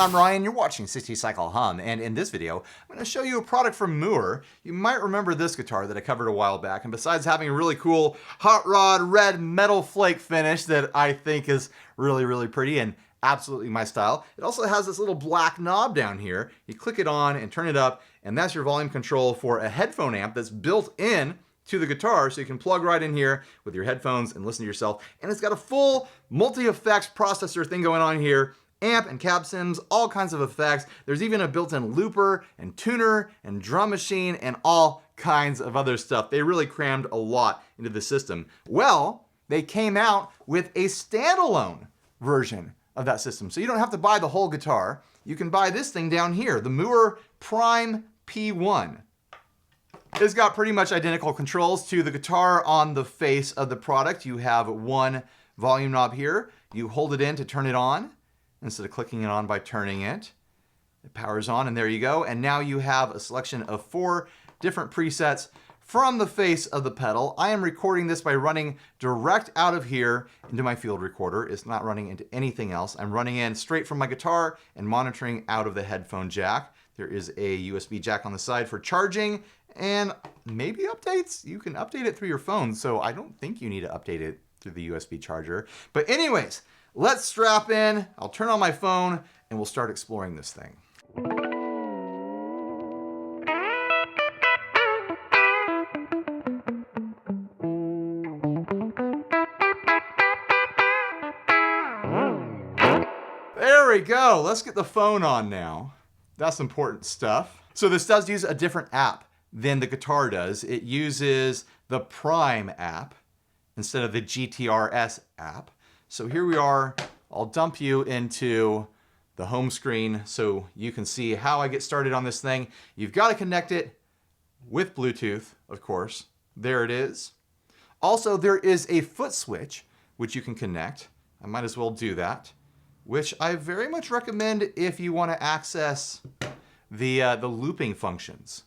I'm Ryan, you're watching 60 Cycle Hum, and in this video, I'm going to show you a product from Mooer. You might remember this guitar that I covered a while back, and besides having a really cool hot rod red metal flake finish that I think is really pretty and absolutely my style, it also has this little black knob down here. You click it on and turn it up, and that's your volume control for a headphone amp that's built in to the guitar, so you can plug right in here with your headphones and listen to yourself. And it's got a full multi-effects processor thing going on here. Amp and cab sims, all kinds of effects. There's even a built-in looper and tuner and drum machine and all kinds of other stuff. They really crammed a lot into the system. Well, they came out with a standalone version of that system. So you don't have to buy the whole guitar. You can buy this thing down here, the Mooer Prime P1. It's got pretty much identical controls to the guitar on the face of the product. You have one volume knob here. You hold it in to turn it on. Instead of clicking it on by turning it, it powers on, and there you go. And now you have a selection of 4 different presets from the face of the pedal. I am recording this by running direct out of here into my field recorder. It's not running into anything else. I'm running in straight from my guitar and monitoring out of the headphone jack. There is a USB jack on the side for charging and maybe updates. You can update it through your phone, so I don't think you need to update it through the USB charger. But anyways, let's strap in, I'll turn on my phone, and we'll start exploring this thing. There we go, let's get the phone on now. That's important stuff. So this does use a different app than the guitar does. It uses the Prime app instead of the GTRS app. So here we are. I'll dump you into the home screen so you can see how I get started on this thing. You've got to connect it with Bluetooth, of course. There it is. Also, there is a foot switch which you can connect. I might as well do that, which I very much recommend if you want to access the looping functions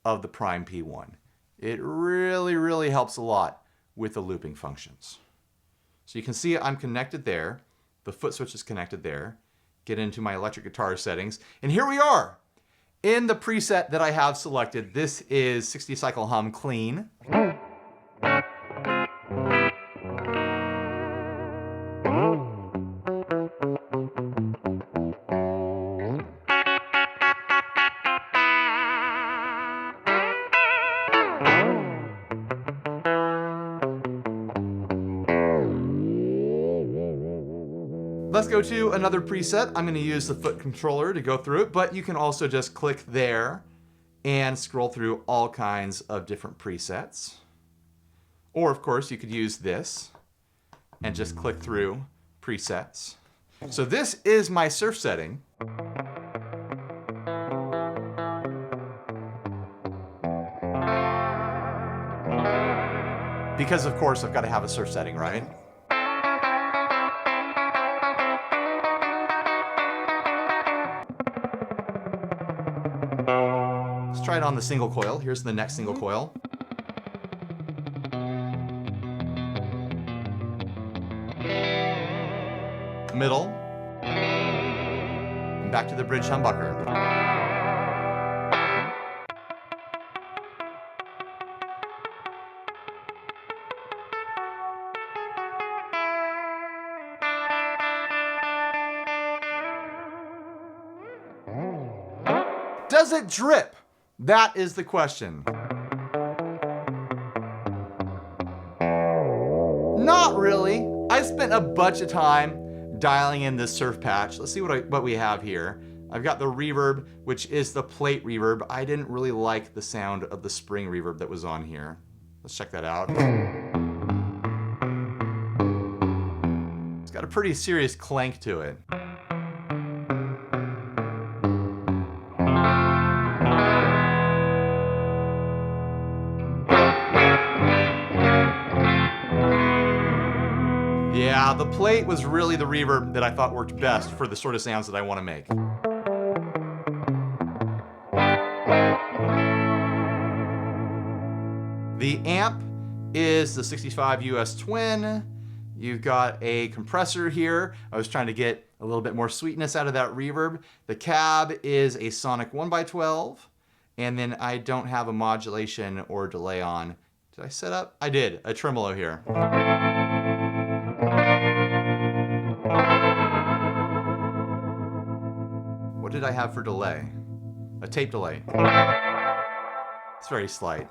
of the Prime P1. It really helps a lot with the looping functions. So you can see I'm connected there. The foot switch is connected there. Get into my electric guitar settings. And here we are in the preset that I have selected. This is 60 Cycle Hum Clean. Let's go to another preset. I'm going to use the foot controller to go through it, but you can also just click there and scroll through all kinds of different presets. Or of course you could use this and just click through presets. So this is my surf setting. Because of course I've got to have a surf setting, right? Let's try it on the single coil. Here's the next single coil. Middle. And back to the bridge humbucker. Does it drip? That is the question. Not really. I spent a bunch of time dialing in this surf patch. Let's see what we have here. I've got the reverb, which is the plate reverb. I didn't really like the sound of the spring reverb that was on here. Let's check that out. It's got a pretty serious clank to it. Yeah, the plate was really the reverb that I thought worked best for the sort of sounds that I want to make. The amp is the 65 US Twin. You've got a compressor here. I was trying to get a little bit more sweetness out of that reverb. The cab is a Sonic 1x12. And then I don't have a modulation or delay on. Did I set up? I did, a tremolo here. What did I have for delay? A tape delay. It's very slight.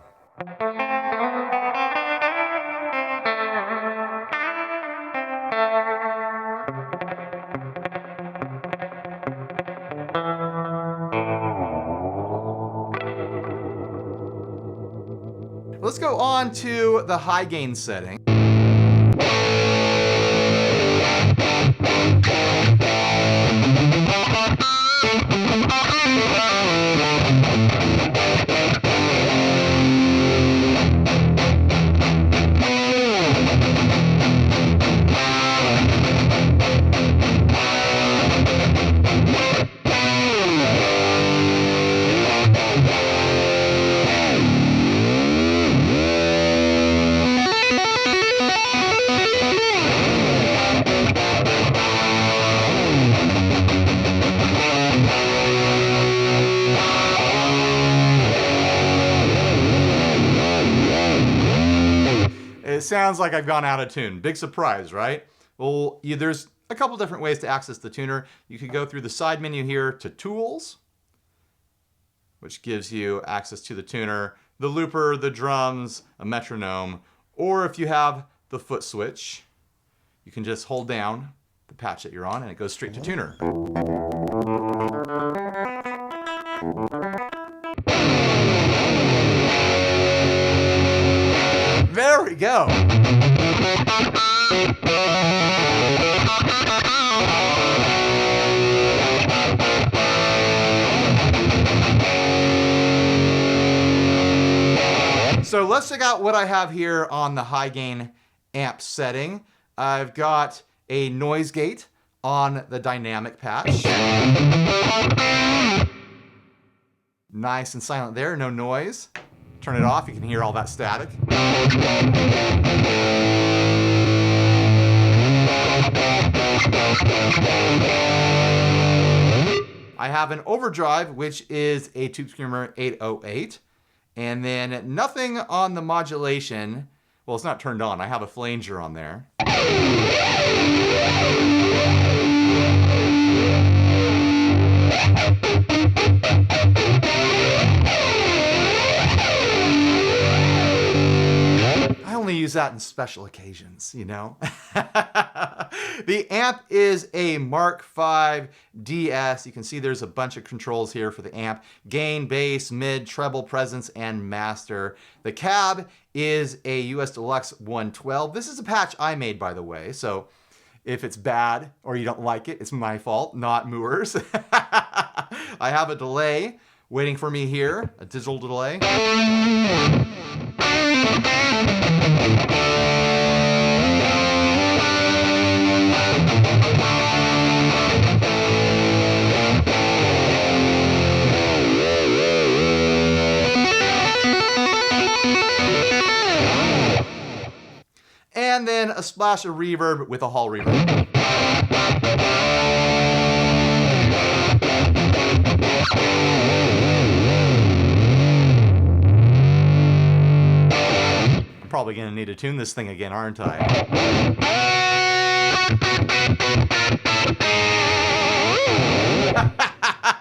Let's go on to the high gain setting. It sounds like I've gone out of tune. Big surprise, right? Well, there's a couple different ways to access the tuner. You could go through the side menu here to Tools, which gives you access to the tuner, the looper, the drums, a metronome, or if you have the foot switch, you can just hold down the patch that you're on and it goes straight to tuner. There we go. So let's check out what I have here on the high gain amp setting. I've got a noise gate on the dynamic patch. Nice and silent there, no noise. Turn it off, you can hear all that static. I have an overdrive, which is a Tube Screamer 808. And then nothing on the modulation. Well, it's not turned on. I have a flanger on there. I only use that in special occasions, you know? The amp is a Mark V DS. You can see there's a bunch of controls here for the amp. Gain, bass, mid, treble, presence, and master. The cab is a US Deluxe 112. This is a patch I made, by the way, so if it's bad or you don't like it, it's my fault, not Mooer's. I have a delay waiting for me here, a digital delay. And then a splash of reverb with a hall reverb. I'm probably going to need to tune this thing again, aren't I?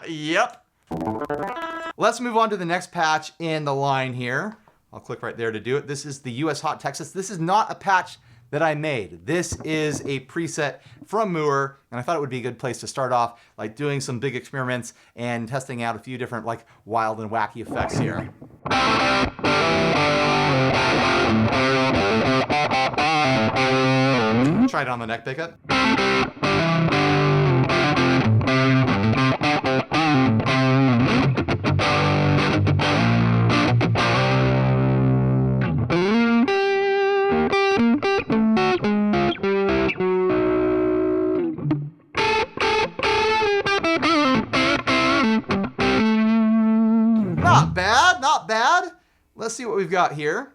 Yep. Let's move on to the next patch in the line here. I'll click right there to do it. This is the US Hot Texas. This is not a patch that I made. This is a preset from Mooer, and I thought it would be a good place to start off, like doing some big experiments and testing out a few different like wild and wacky effects here. Try it on the neck pickup. Not bad, not bad. Let's see what we've got here.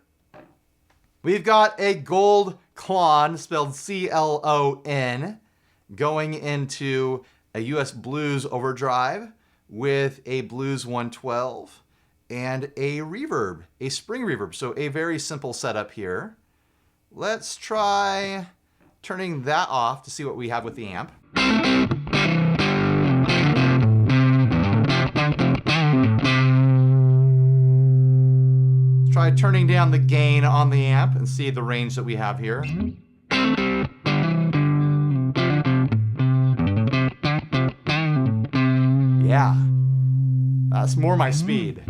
We've got a gold Clon, spelled C-L-O-N, going into a US Blues overdrive with a Blues 112 and a reverb, a spring reverb. So a very simple setup here. Let's try turning that off to see what we have with the amp. Let's try turning down the gain on the amp and see the range that we have here. Yeah, that's more my speed.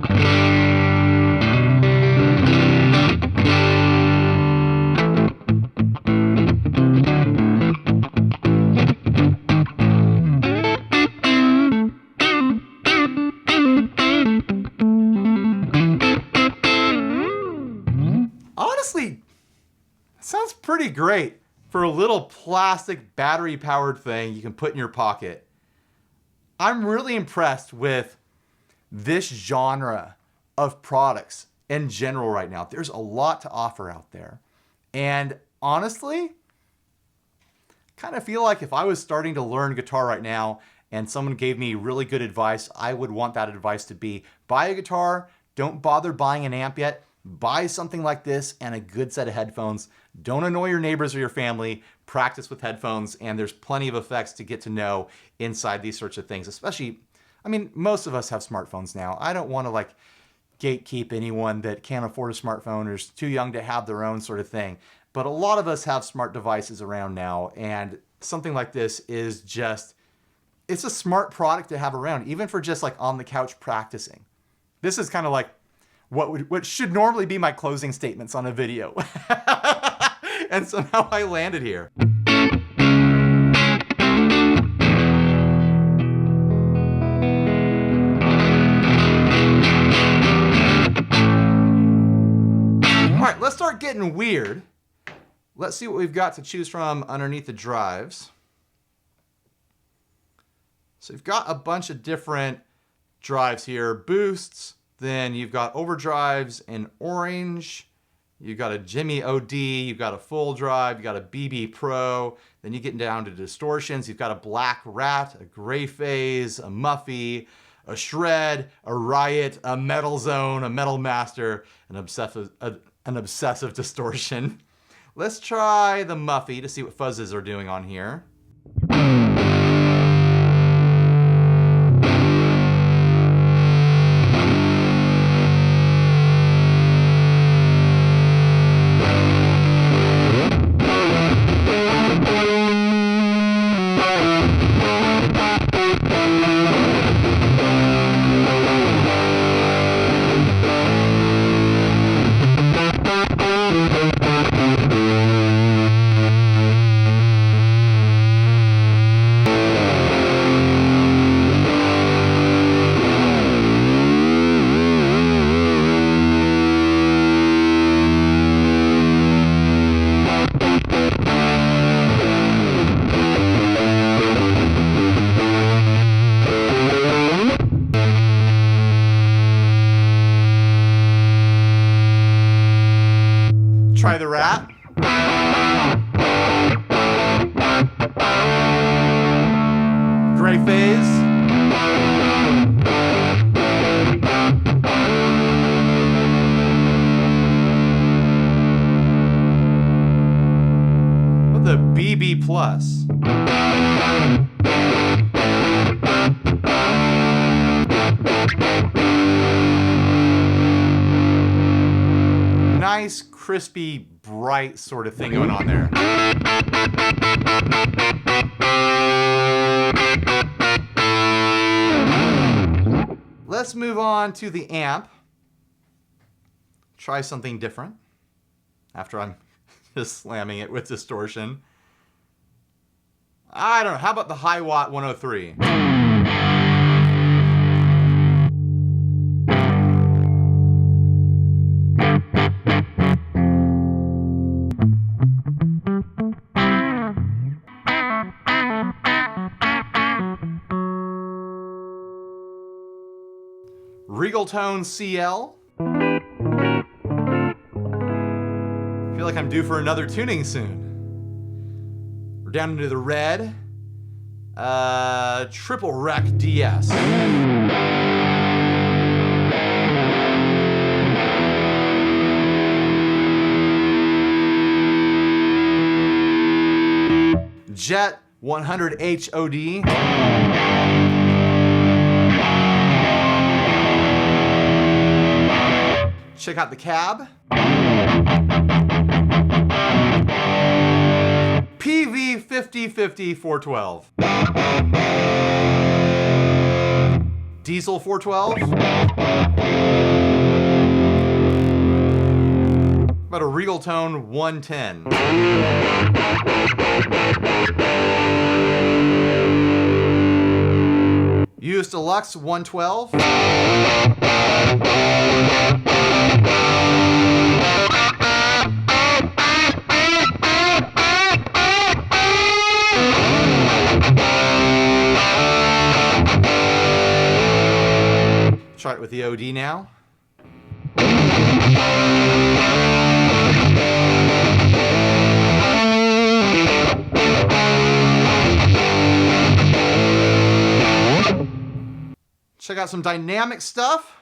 Honestly, sounds pretty great for a little plastic battery-powered thing you can put in your pocket. I'm really impressed with this genre of products in general right now. There's a lot to offer out there. And honestly, kind of feel like if I was starting to learn guitar right now and someone gave me really good advice, I would want that advice to be buy a guitar, don't bother buying an amp yet, buy something like this and a good set of headphones. Don't annoy your neighbors or your family. Practice with headphones, and there's plenty of effects to get to know inside these sorts of things. Especially, I mean, most of us have smartphones now. I don't want to like gatekeep anyone that can't afford a smartphone or is too young to have their own sort of thing. But a lot of us have smart devices around now, and something like this is just, it's a smart product to have around, even for just like on the couch practicing. This is kind of like what should normally be my closing statements on a video. And somehow I landed here. All right, let's start getting weird. Let's see what we've got to choose from underneath the drives. So we've got a bunch of different drives here. Boosts, then you've got overdrives in orange. You've got a Jimmy OD, you've got a full drive, you've got a BB Pro, then you get down to distortions, you've got a Black Rat, a Gray Phase, a Muffy, a Shred, a Riot, a Metal Zone, a Metal Master, an obsessive distortion. Let's try the Muffy to see what fuzzes are doing on here. Try the Rat. Gray Phase. With the BB Plus. Nice, crispy, bright sort of thing going on there. Let's move on to the amp. Try something different after I'm just slamming it with distortion. I don't know, how about the High Watt 103? Regal Tone CL. I feel like I'm due for another tuning soon. We're down into the red. Triple Rec DS. Jet 100 HOD. Check out the cab. PV 5050 412. Diesel 412. About a Regal Tone 110. US Deluxe 112. Try it with the OD now. Check out some dynamic stuff.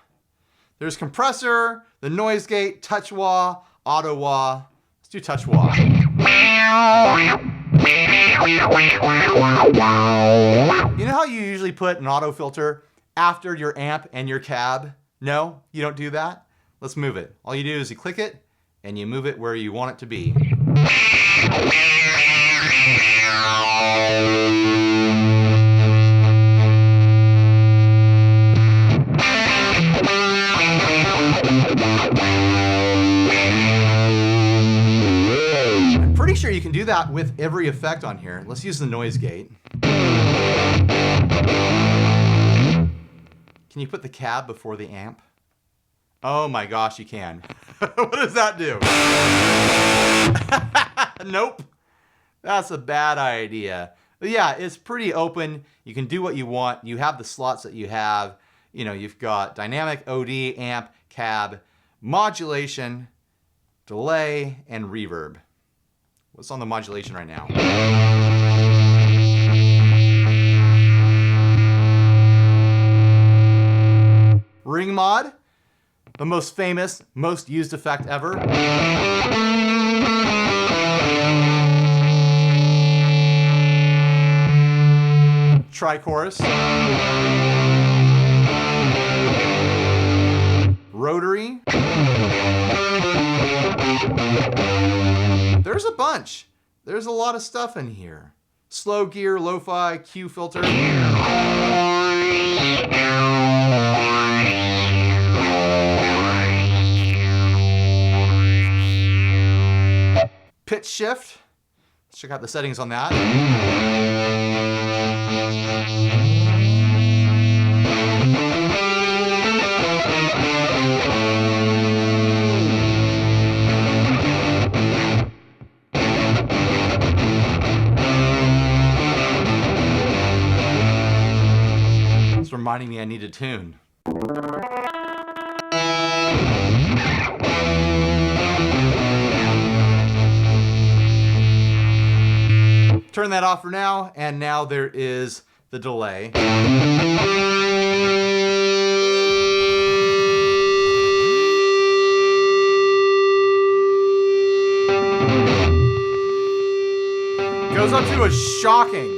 There's compressor, the noise gate, touch wah, auto wah. Let's do touch wah. You know how you usually put an auto filter after your amp and your cab? No, you don't do that? Let's move it. All you do is you click it and you move it where you want it to be. I'm pretty sure you can do that with every effect on here. Let's use the noise gate. Can you put the cab before the amp? Oh my gosh, you can. What does that do? Nope. That's a bad idea. But yeah, it's pretty open. You can do what you want. You have the slots that you have. You know, you've got dynamic, OD, amp, cab, modulation, delay, and reverb. What's on the modulation right now? Ring mod, the most famous, most used effect ever. Tri-chorus. Rotary. There's a bunch. There's a lot of stuff in here. Slow gear, lo-fi, Q filter. Pitch shift. Let's check out the settings on that. It's reminding me I need a tune. Turn that off for now, and now there is the delay. Goes up to a shocking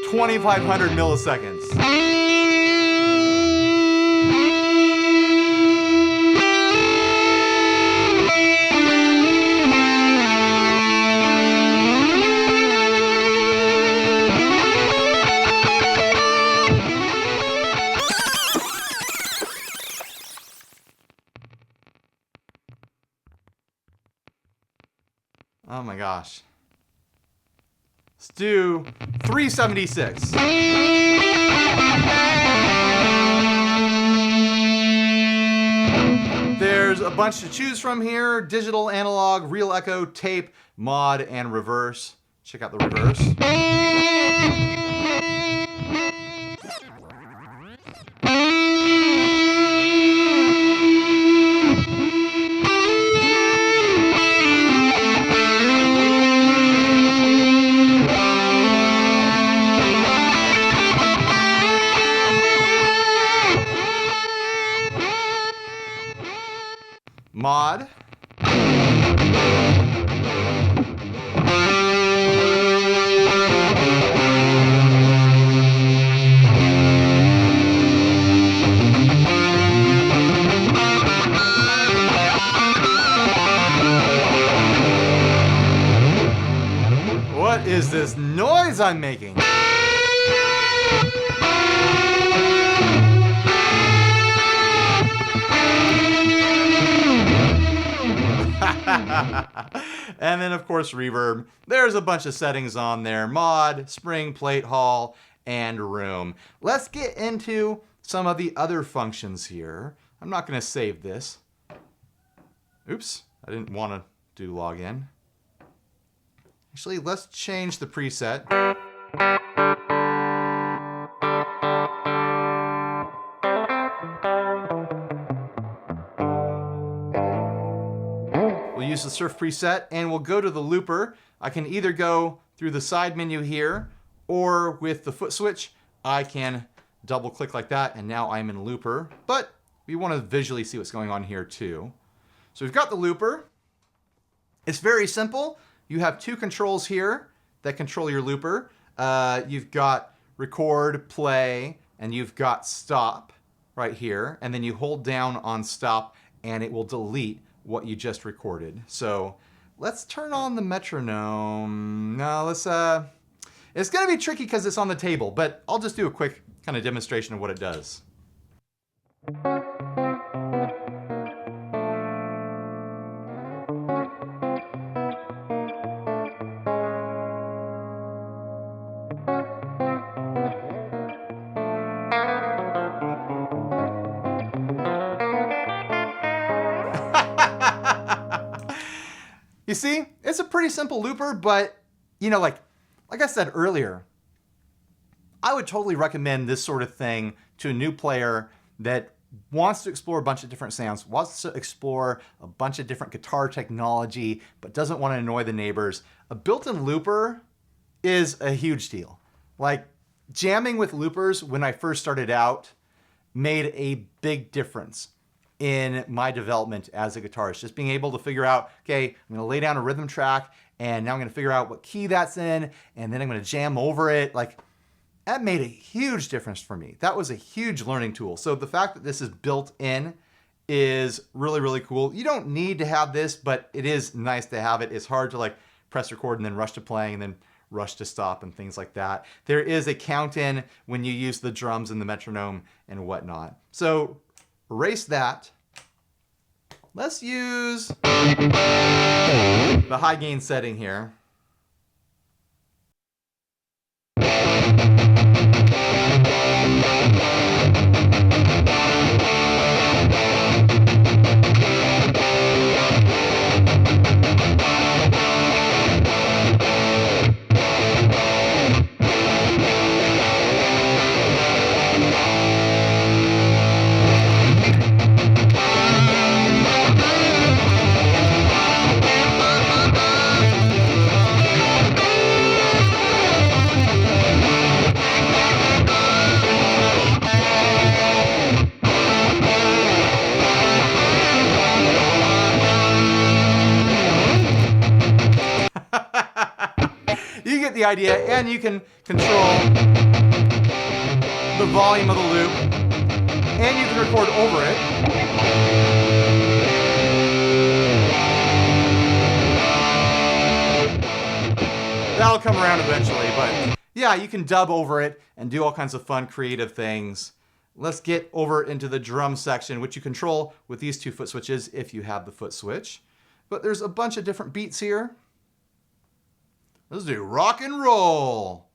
2,500 milliseconds. Oh my gosh. Let's do 376. There's a bunch to choose from here. Digital, analog, real echo, tape, mod, and reverse. Check out the reverse. Mod. What is this noise I'm making? And then of course reverb. There's a bunch of settings on there. Mod, spring, plate, hall, and room. Let's get into some of the other functions here. I'm not going to save this. Oops, I didn't want to do login. Actually, let's change the preset. We'll use the surf preset and we'll go to the looper. I can either go through the side menu here or with the foot switch, I can double click like that and now I'm in looper, but we want to visually see what's going on here too. So we've got the looper. It's very simple. You have two controls here that control your looper. You've got record, play, and you've got stop right here. And then you hold down on stop and it will delete what you just recorded. So let's turn on the metronome. Now let's, it's gonna be tricky because it's on the table, but I'll just do a quick kind of demonstration of what it does. You see, it's a pretty simple looper, but you know, like I said earlier, I would totally recommend this sort of thing to a new player that wants to explore a bunch of different sounds, wants to explore a bunch of different guitar technology, but doesn't want to annoy the neighbors. A built-in looper is a huge deal. Like jamming with loopers when I first started out made a big difference in my development as a guitarist. Just being able to figure out, okay, I'm gonna lay down a rhythm track and now I'm gonna figure out what key that's in and then I'm gonna jam over it. Like that made a huge difference for me. That was a huge learning tool. So the fact that this is built in is really, really cool. You don't need to have this, but it is nice to have it. It's hard to like press record and then rush to playing and then rush to stop and things like that. There is a count in when you use the drums and the metronome and whatnot. So erase that. Let's use the high gain setting here. You get the idea, and you can control the volume of the loop, and you can record over it. That'll come around eventually, but yeah, you can dub over it and do all kinds of fun, creative things. Let's get over into the drum section, which you control with these two foot switches if you have the foot switch. But there's a bunch of different beats here. Let's do rock and roll.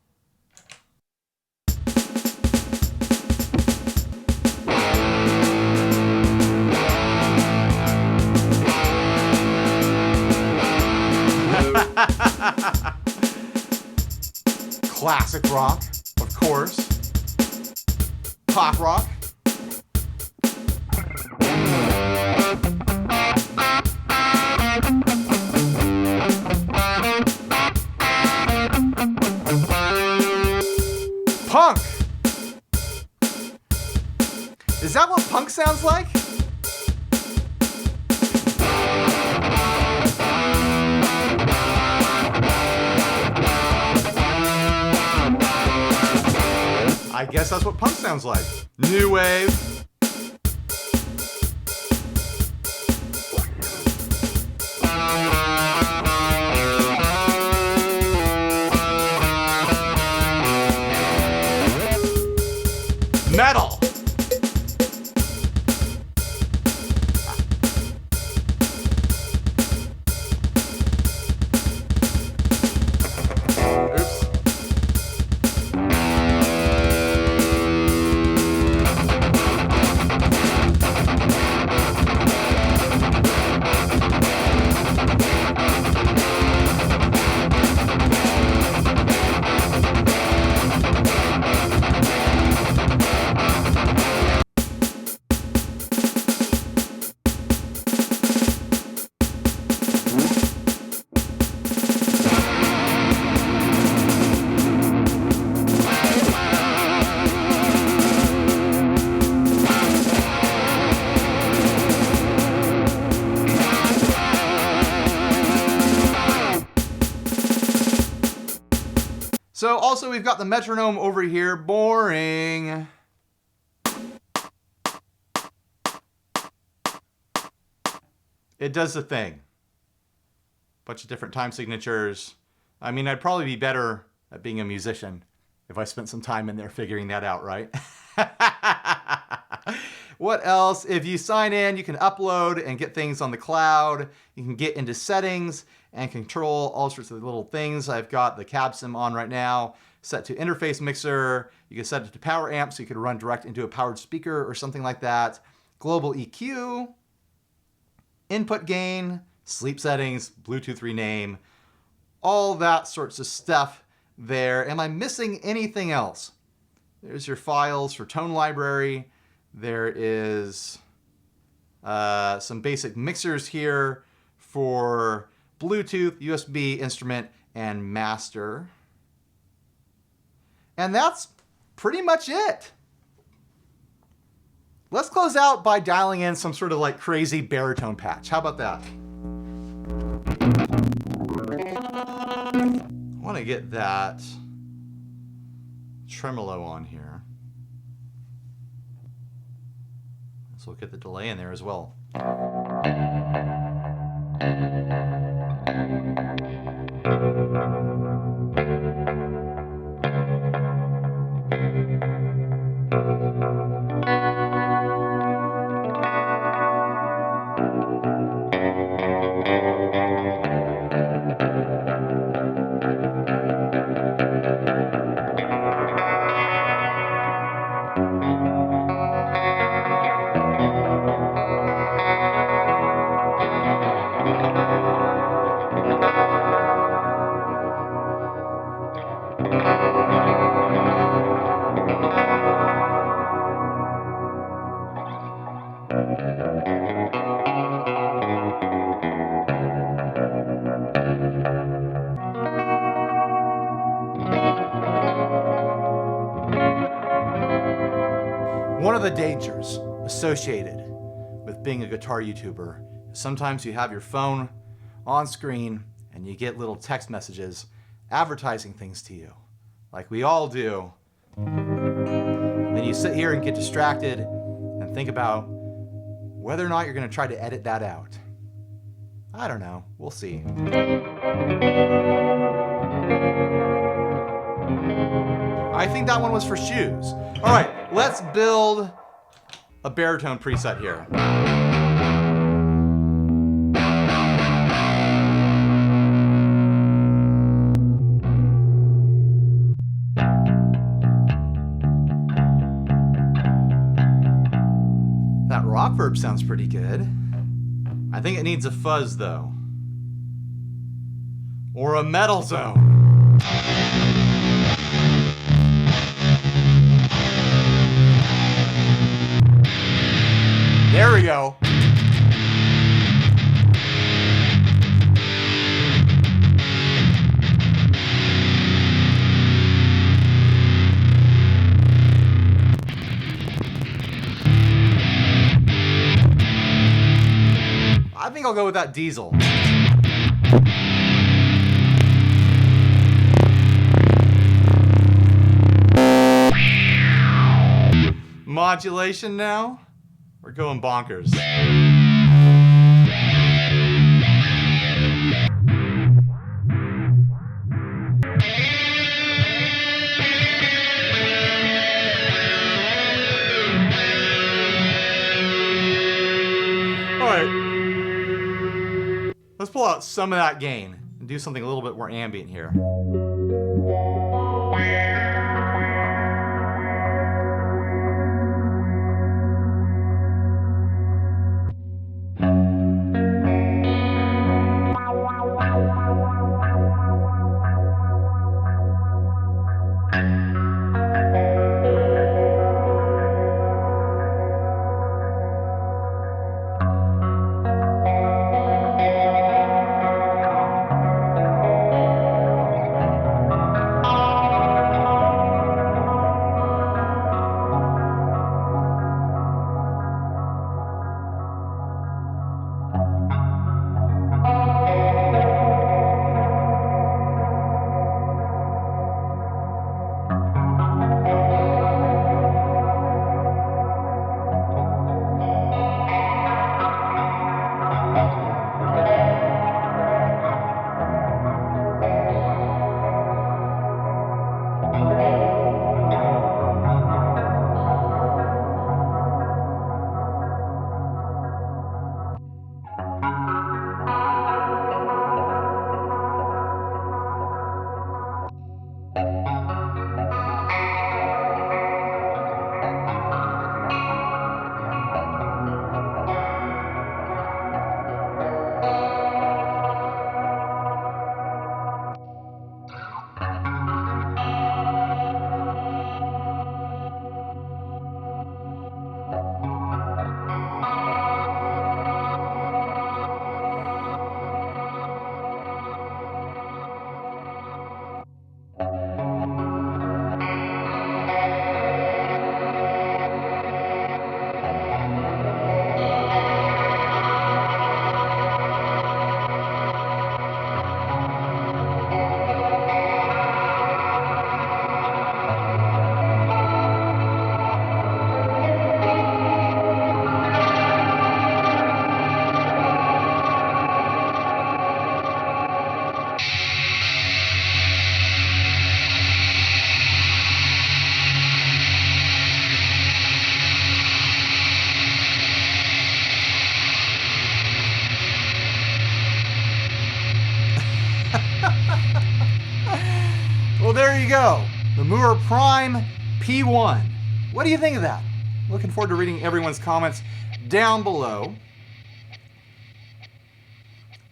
Classic rock, of course. Pop rock. Punk. Is that what punk sounds like? guess that's what punk sounds like. New wave. Metal. So also we've got the metronome over here. Boring. It does the thing. Bunch of different time signatures. I mean, I'd probably be better at being a musician if I spent some time in there figuring that out, right? What else? If you sign in, you can upload and get things on the cloud. You can get into settings and control all sorts of little things. I've got the cab sim on right now, set to interface mixer. You can set it to power amp so you could run direct into a powered speaker or something like that. Global EQ, input gain, sleep settings, Bluetooth rename, all that sorts of stuff there. Am I missing anything else? There's your files for tone library. There is some basic mixers here for Bluetooth, USB, instrument, and master. And that's pretty much it. Let's close out by dialing in some sort of like crazy baritone patch. How about that? I want to get that tremolo on here. So we'll get the delay in there as well. One of the dangers associated with being a guitar YouTuber is sometimes you have your phone on screen and you get little text messages advertising things to you, like we all do. Then you sit here and get distracted and think about whether or not you're going to try to edit that out. I don't know. We'll see. I think that one was for shoes. All right, let's build a baritone preset here. That Reverb sounds pretty good. I think it needs a fuzz though. Or a metal zone. There we go. I think I'll go with that diesel. modulation now. We're going bonkers. All right. Let's pull out some of that gain and do something a little bit more ambient here. Well, there you go. The Mooer Prime P1. What do you think of that? Looking forward to reading everyone's comments down below.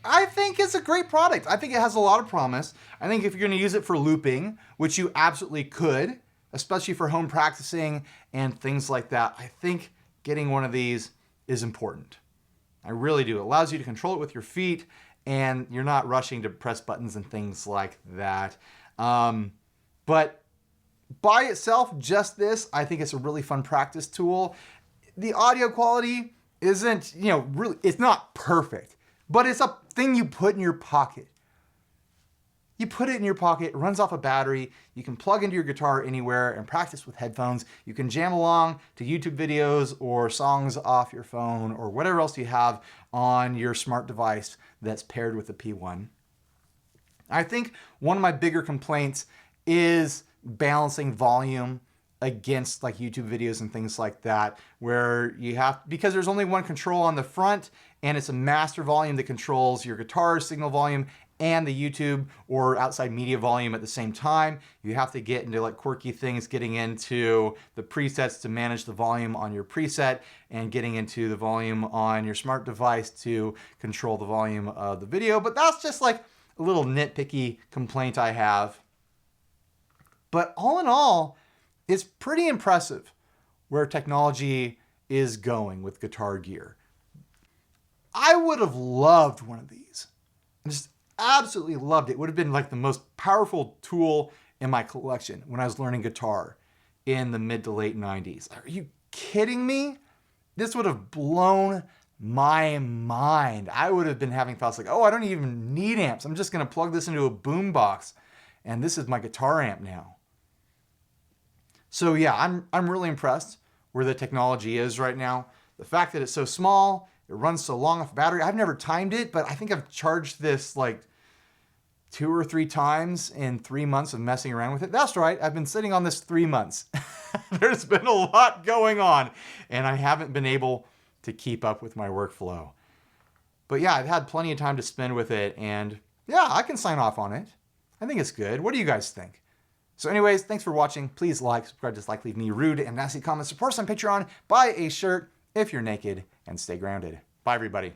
I think it's a great product. I think it has a lot of promise. I think if you're going to use it for looping, which you absolutely could, especially for home practicing and things like that, I think getting one of these is important. I really do. It allows you to control it with your feet, and you're not rushing to press buttons and things like that. But by itself, just this, I think it's a really fun practice tool. The audio quality isn't, really, it's not perfect, but it's a thing you put in your pocket. You put it in your pocket, it runs off a battery, you can plug into your guitar anywhere and practice with headphones. You can jam along to YouTube videos or songs off your phone or whatever else you have on your smart device that's paired with the P1. I think one of my bigger complaints is balancing volume against like YouTube videos and things like that, where you have, because there's only one control on the front and it's a master volume that controls your guitar signal volume and the YouTube or outside media volume at the same time. You have to get into like quirky things, getting into the presets to manage the volume on your preset and getting into the volume on your smart device to control the volume of the video. But that's just like a little nitpicky complaint I have. But all in all, it's pretty impressive where technology is going with guitar gear. I would have loved one of these. Just absolutely loved it. It would have been like the most powerful tool in my collection when I was learning guitar in the mid to late 90s. Are you kidding me? This would have blown my mind. I would have been having thoughts like, oh, I don't even need amps. I'm just going to plug this into a boombox, and this is my guitar amp now. So yeah, I'm really impressed where the technology is right now. The fact that it's so small, it runs so long off battery. I've never timed it, but I think I've charged this like 2 or 3 times in 3 months of messing around with it. That's right, I've been sitting on this 3 months. There's been a lot going on, and I haven't been able to keep up with my workflow. But yeah, I've had plenty of time to spend with it, and yeah, I can sign off on it. I think it's good. What do you guys think? So anyways, thanks for watching. Please like, subscribe, dislike, leave me rude and nasty comments. Support us on Patreon. Buy a shirt if you're naked, and stay grounded. Bye, everybody.